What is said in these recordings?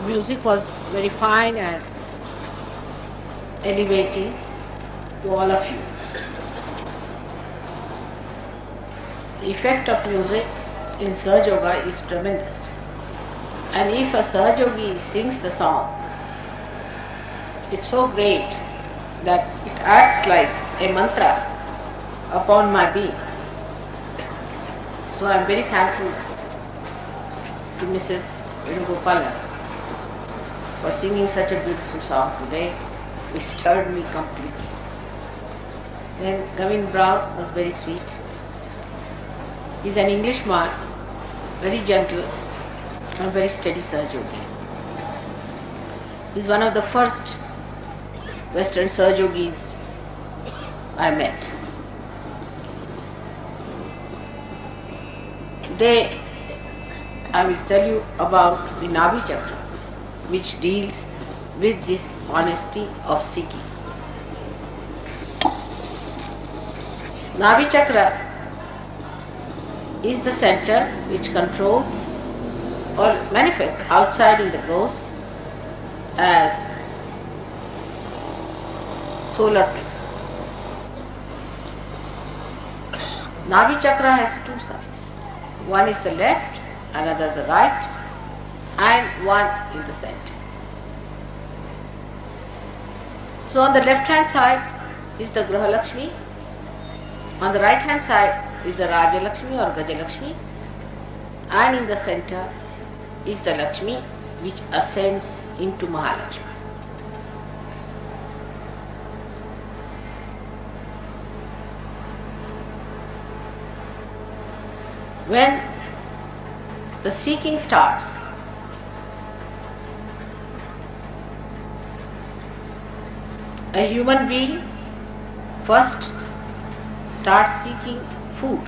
music was very fine and elevating to all of you. The effect of music in Sahaja Yoga is tremendous. And if a Sahaja Yogi sings the song, it's so great that it acts like a mantra upon my being. So I'm very thankful to Mrs. Venugopalan for singing such a beautiful song today, which stirred me completely. Then Gavin Brown was very sweet. He's an Englishman, very gentle and very steady Sahaja Yogi. He's one of the first Western Sahaja Yogis I met. Today I will tell you about the Nabhi Chakra, which deals with this honesty of seeking. Nabhi Chakra is the center which controls or manifests outside in the growth as solar plexus. Nabhi Chakra has two sides. One is the left, another the right, and one in the center. So on the left hand side is the Graha Lakshmi, on the right hand side is the Raja Lakshmi or Gaja Lakshmi, and in the center is the Lakshmi which ascends into Mahalakshmi. When the seeking starts, a human being first starts seeking food.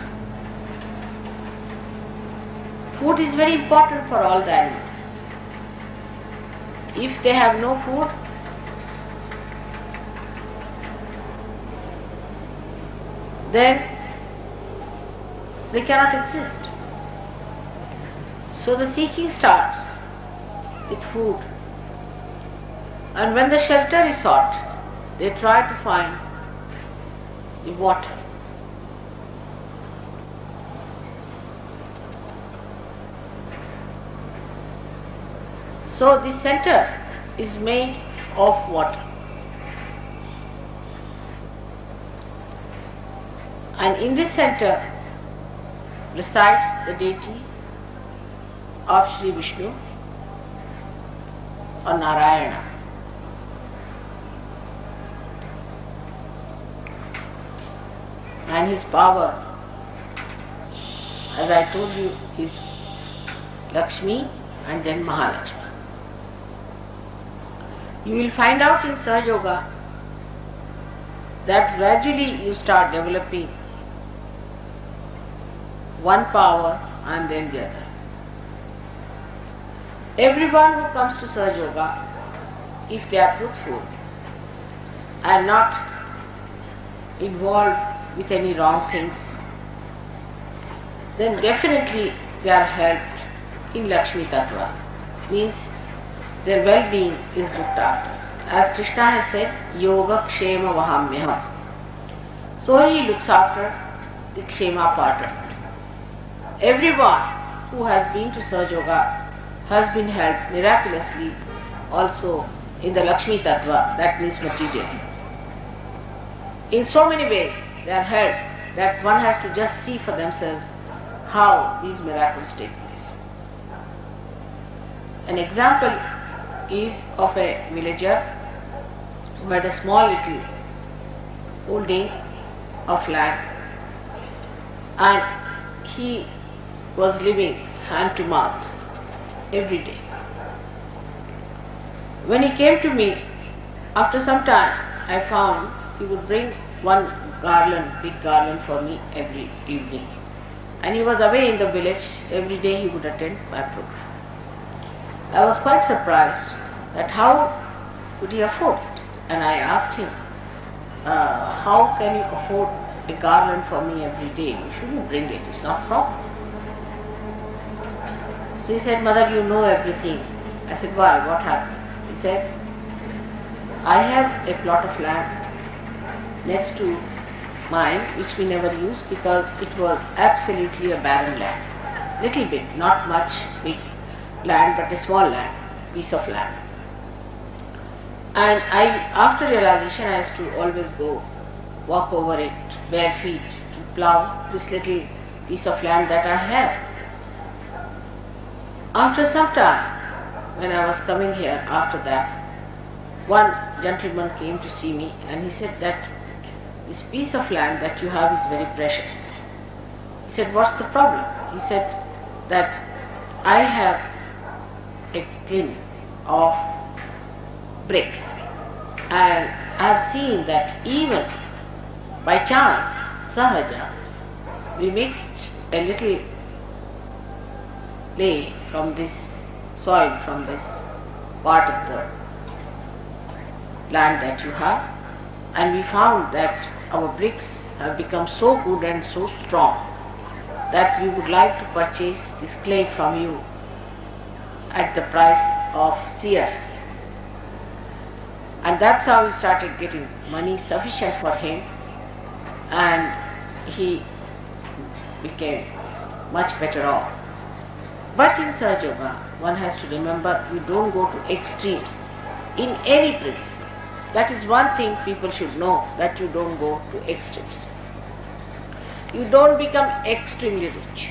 Food is very important for all the animals. If they have no food, then they cannot exist. So the seeking starts with food. And when the shelter is sought, they try to find the water. So the center is made of water. And in this center resides the deity of Sri Vishnu or Narayana. And his power, as I told you, is Lakshmi and then Mahalakshmi. You will find out in Sahaja Yoga that gradually you start developing one power and then the other. Everyone who comes to Sahaja Yoga, if they are truthful and not involved with any wrong things, then definitely they are helped in Lakshmi Tattva. Means their well-being is looked after. As Krishna has said, Yoga Kshema Vahamyaham. So he looks after the Kshema part of it. Everyone who has been to Sahaja Yoga has been helped miraculously also in the Lakshmi Tattva, that means material. In so many ways they are helped that one has to just see for themselves how these miracles take place. An example is of a villager who had a small little holding of land and he was living hand to mouth every day. When he came to me, after some time I found he would bring one garland, big garland for me every evening. And he was away in the village, every day he would attend my program. I was quite surprised that how could he afford it? And I asked him, how can you afford a garland for me every day? You shouldn't bring it, it's not proper. So he said, Mother, you know everything I said, why? What happened? He said, I have a plot of land next to mine which we never used because it was absolutely a barren land. Little bit, not much big land, but a small land, piece of land. And after realization, I used to always go walk over it bare feet to plow this little piece of land that I have. After some time, when I was coming here after that, one gentleman came to see me and he said that this piece of land that you have is very precious. He said, what's the problem? He said that I have a tin of bricks and I have seen that even by chance, Sahaja, we mixed a little clay from this soil, from this part of the land that you have, and we found that our bricks have become so good and so strong that we would like to purchase this clay from you at the price of seers. And that's how we started getting money sufficient for him, and he became much better off. But in Sahaja Yoga, one has to remember you don't go to extremes in any principle. That is one thing people should know, that you don't go to extremes. You don't become extremely rich.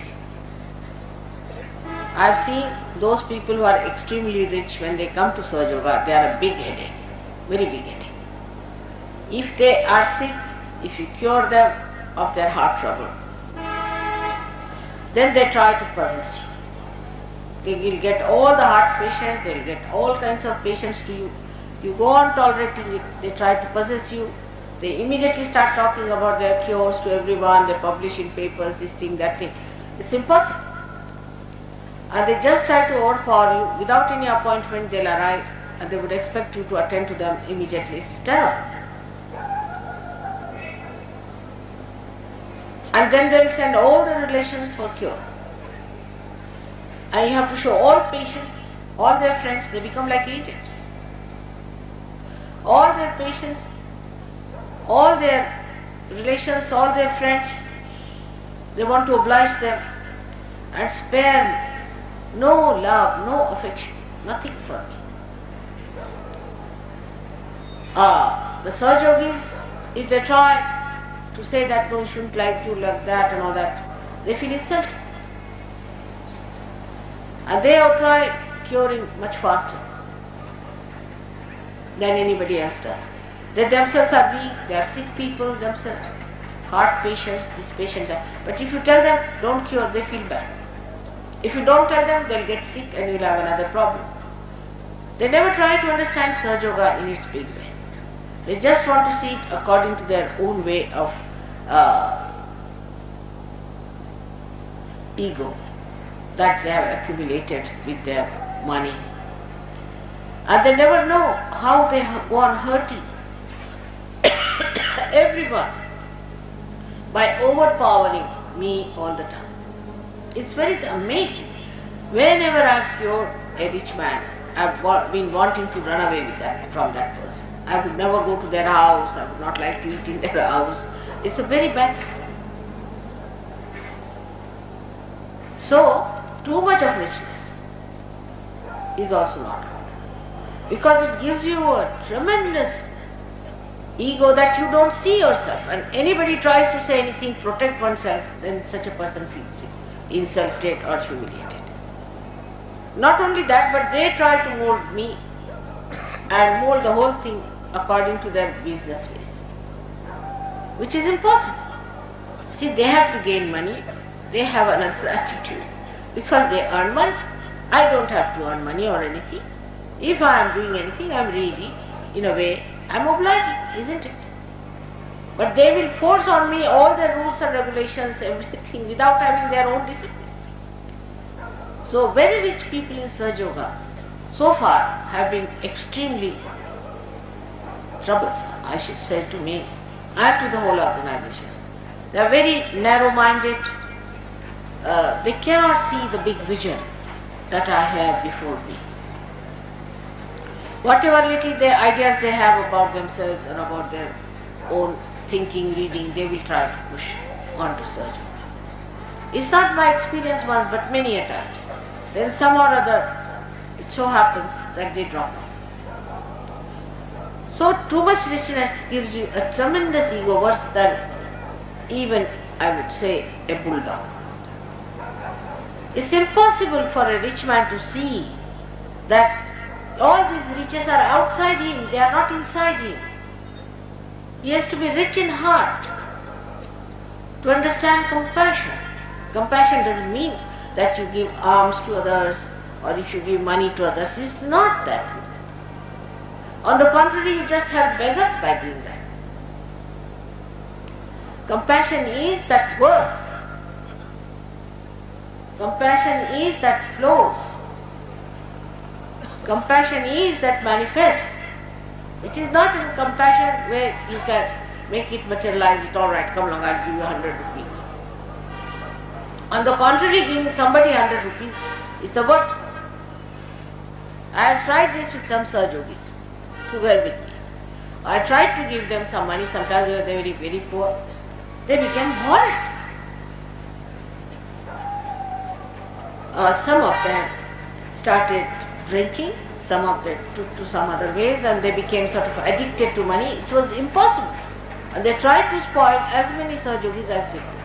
I have seen those people who are extremely rich, when they come to Sahaja Yoga, they are a big headache, very big headache. If they are sick, if you cure them of their heart trouble, then they try to possess you. They will get all the heart patients, they will get all kinds of patients to you. You go on tolerating it, they try to possess you. They immediately start talking about their cures to everyone, they publish in papers, this thing, that thing. It's impossible. And they just try to overpower you. Without any appointment, they'll arrive and they would expect you to attend to them immediately. It's terrible. And then they'll send all the relations for cure. And you have to show all patients, all their friends, they become like agents. All their patients, all their relations, all their friends, they want to oblige them and spare no love, no affection, nothing for me. The Sahaja Yogis, if they try to say that no, you shouldn't like you like that and all that, they feel insulted. And they have tried curing much faster than anybody else does. They themselves are weak, they are sick people themselves, heart patients, this patient, that. But if you tell them don't cure, they feel bad. If you don't tell them, they'll get sick and you'll have another problem. They never try to understand Sahaja Yoga in its big way. They just want to see it according to their own way of ego that they have accumulated with their money. And they never know how they go on hurting everyone by overpowering me all the time. It's very amazing. Whenever I've cured a rich man, I've been wanting to run away with that, from that person. I would never go to their house, I would not like to eat in their house. It's a very bad. So, too much of richness is also not good, because it gives you a tremendous ego that you don't see yourself, and anybody tries to say anything, protect oneself, then such a person feels insulted or humiliated. Not only that, but they try to mold me and mold the whole thing according to their business ways, which is impossible. See, they have to gain money, they have another attitude, because they earn money. I don't have to earn money or anything. If I am doing anything, I am really, in a way, I am obliging, isn't it? But they will force on me all the rules and regulations, everything, without having their own disciplines. So very rich people in Sahaja Yoga so far have been extremely troublesome, I should say, to me and to the whole organization. They are very narrow-minded. They cannot see the big vision that I have before me. Whatever little ideas they have about themselves or about their own thinking, reading, they will try to push on to Sahaja Yoga. It's not my experience once, but many a times. Then some or other, it so happens that they drop off. So too much richness gives you a tremendous ego, worse than even, I would say, a bulldog. It's impossible for a rich man to see that all these riches are outside him, they are not inside him. He has to be rich in heart to understand compassion. Compassion doesn't mean that you give alms to others or if you give money to others. It's not that. On the contrary, you just help beggars by doing that. Compassion is that works. Compassion is that flows. Compassion is that manifests. It is not in compassion where you can make it materialize it, all right, come along, I'll give you 100 rupees. On the contrary, giving somebody 100 rupees is the worst. I have tried this with some Sahaja Yogis who were with me. I tried to give them some money, sometimes they were very, very poor. They became horrid. Some of them started drinking, some of them took to some other ways and they became sort of addicted to money. It was impossible. And they tried to spoil as many Sahaja Yogis as they could.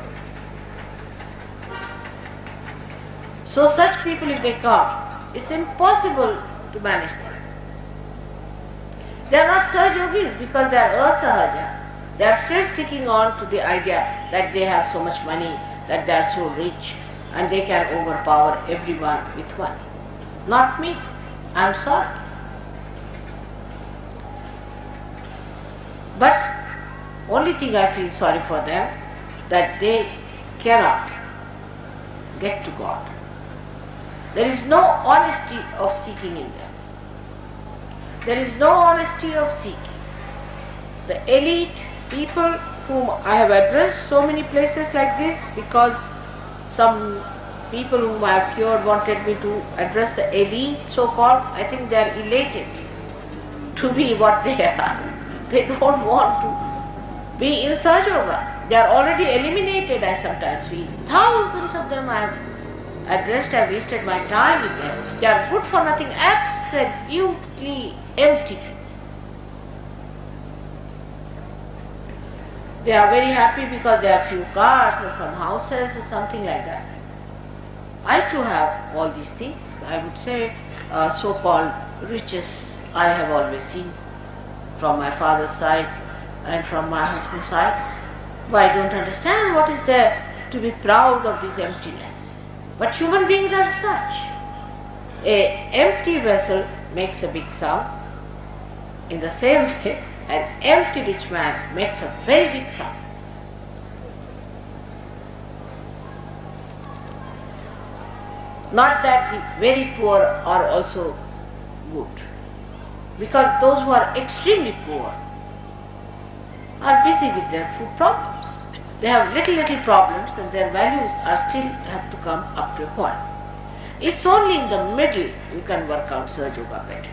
So such people, if they come, it's impossible to manage things. They are not Sahaja Yogis because they are asahaja. They are still sticking on to the idea that they have so much money, that they are so rich and they can overpower everyone with money. Not me. I am sorry. But only thing I feel sorry for them, that they cannot get to God. There is no honesty of seeking in them. There is no honesty of seeking. The elite people whom I have addressed so many places like this, because some people whom I have cured wanted me to address the elite, so-called. I think they are elated to be what they are. They don't want to be in Sahaja Yoga. They are already eliminated, I sometimes feel. Thousands of them I have addressed, I have wasted my time with them. They are good for nothing, absolutely empty. They are very happy because they have few cars or some houses or something like that. I too have all these things. I would say so-called riches I have always seen from my father's side and from my husband's side. But I don't understand what is there to be proud of this emptiness. But human beings are such. An empty vessel makes a big sound. In the same way, an empty rich man makes a very big sound. Not that the very poor are also good, because those who are extremely poor are busy with their food problems. They have little problems and their values are still have to come up to a point. It's only in the middle you can work out Sahaja Yoga better.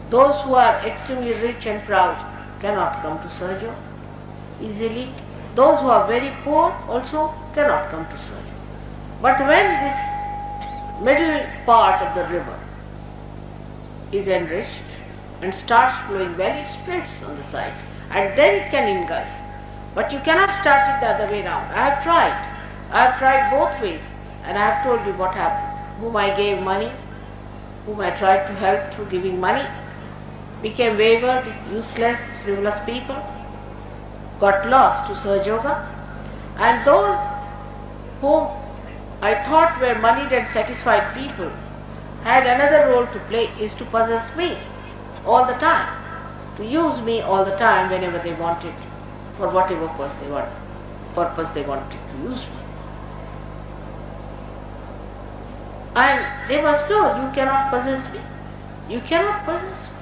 Those who are extremely rich and proud cannot come to Sahaja Yoga easily. Those who are very poor also cannot come to Sahaja Yoga. But when this middle part of the river is enriched and starts flowing well, it spreads on the sides and then it can engulf. But you cannot start it the other way around. I have tried both ways, and I have told you what happened. Whom I gave money, whom I tried to help through giving money, became wayward, useless, frivolous people, got lost to Sahaja Yoga, and those whom I thought were moneyed and satisfied people had another role to play, is to possess me all the time, to use me all the time whenever they wanted, for whatever purpose they wanted to use me. And they must know, you cannot possess me. You cannot possess me.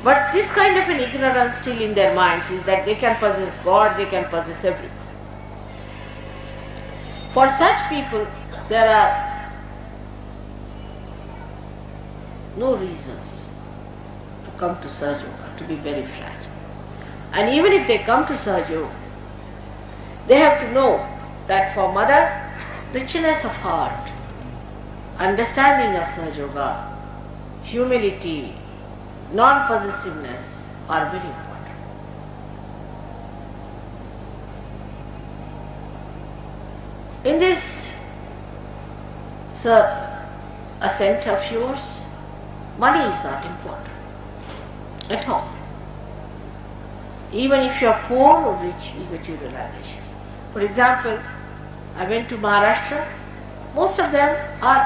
But this kind of an ignorance still in their minds is that they can possess God, they can possess everything. For such people, there are no reasons to come to Sahaja Yoga, to be very frank. And even if they come to Sahaja Yoga, they have to know that for mother, richness of heart, understanding of Sahaja Yoga, humility, non-possessiveness are very important. In this ascent of yours, money is not important at all. Even if you are poor or rich, you get your realization. For example, I went to Maharashtra. Most of them are,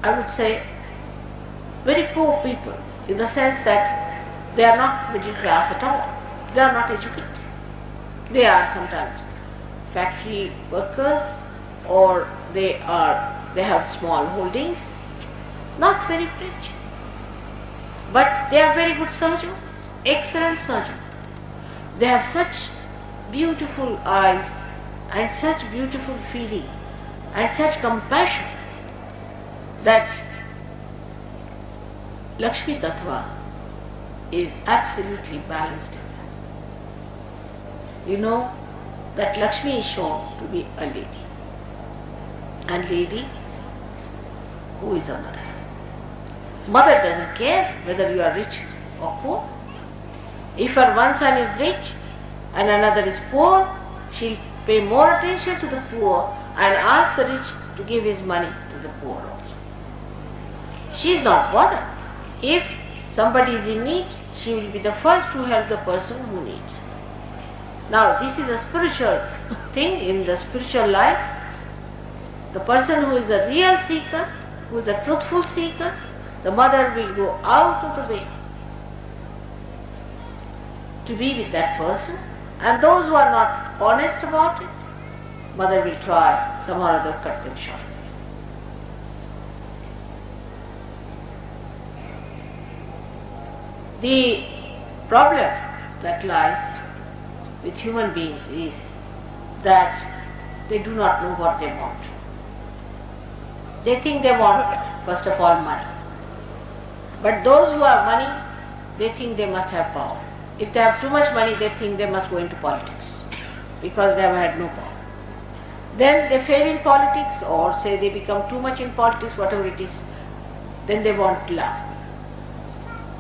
I would say, very poor people, in the sense that they are not middle class at all. They are not educated. They are sometimes factory workers, or they have small holdings, not very rich. But they are very good surgeons, excellent surgeons. They have such beautiful eyes and such beautiful feeling and such compassion that Lakshmi Tattva is absolutely balanced in them. You know that Lakshmi is shown to be a lady, and lady who is a mother. Mother doesn't care whether you are rich or poor. If her one son is rich and another is poor, she'll pay more attention to the poor and ask the rich to give his money to the poor also. She is not bothered. If somebody is in need, she will be the first to help the person who needs. Now, this is a spiritual thing in the spiritual life. The person who is a real seeker, who is a truthful seeker, the mother will go out of the way to be with that person, and those who are not honest about it, mother will try somehow or other cut them short. The problem that lies with human beings is that they do not know what they want. They think they want, first of all, money. But those who have money, they think they must have power. If they have too much money, they think they must go into politics because they have had no power. Then they fail in politics, or say they become too much in politics, whatever it is. Then they want love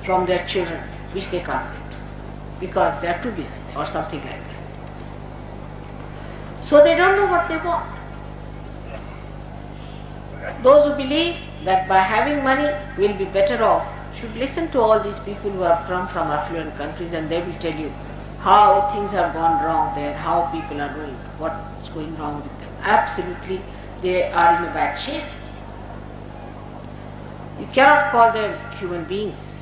from their children, which they can't get because they are too busy or something like that. So they don't know what they want. Those who believe that by having money will be better off should listen to all these people who have come from affluent countries, and they will tell you how things have gone wrong there, how people are doing, what's going wrong with them. Absolutely, they are in a bad shape. You cannot call them human beings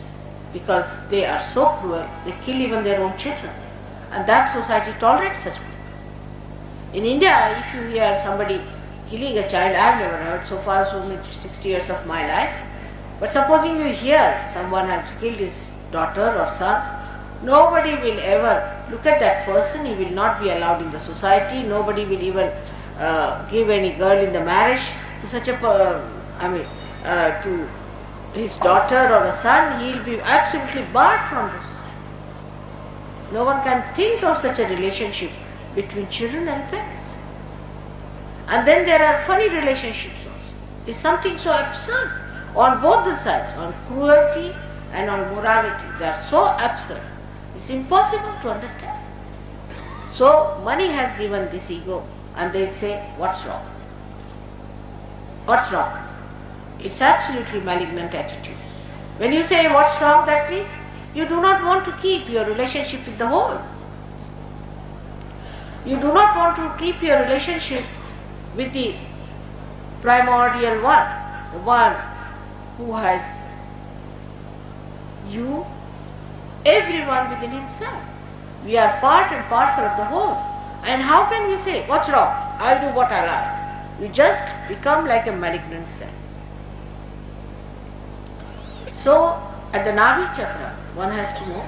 because they are so cruel, they kill even their own children. And that society tolerates such people. In India, if you hear somebody killing a child, I have never heard so far, so much 60 years of my life. But supposing you hear someone has killed his daughter or son, nobody will ever look at that person. He will not be allowed in the society. Nobody will even give any girl in the marriage to such a, to his daughter or a son. He will be absolutely barred from the society. No one can think of such a relationship between children and parents. And then there are funny relationships also. It's something so absurd on both the sides, on cruelty and on morality. They are so absurd. It's impossible to understand. So money has given this ego, and they say, what's wrong? What's wrong? It's absolutely malignant attitude. When you say what's wrong, that means you do not want to keep your relationship with the whole. You do not want to keep your relationship with the primordial one, the one who has you, everyone within himself. We are part and parcel of the whole. And how can we say, what's wrong? I'll do what I like. You just become like a malignant self. So, at the Nabhi Chakra, one has to know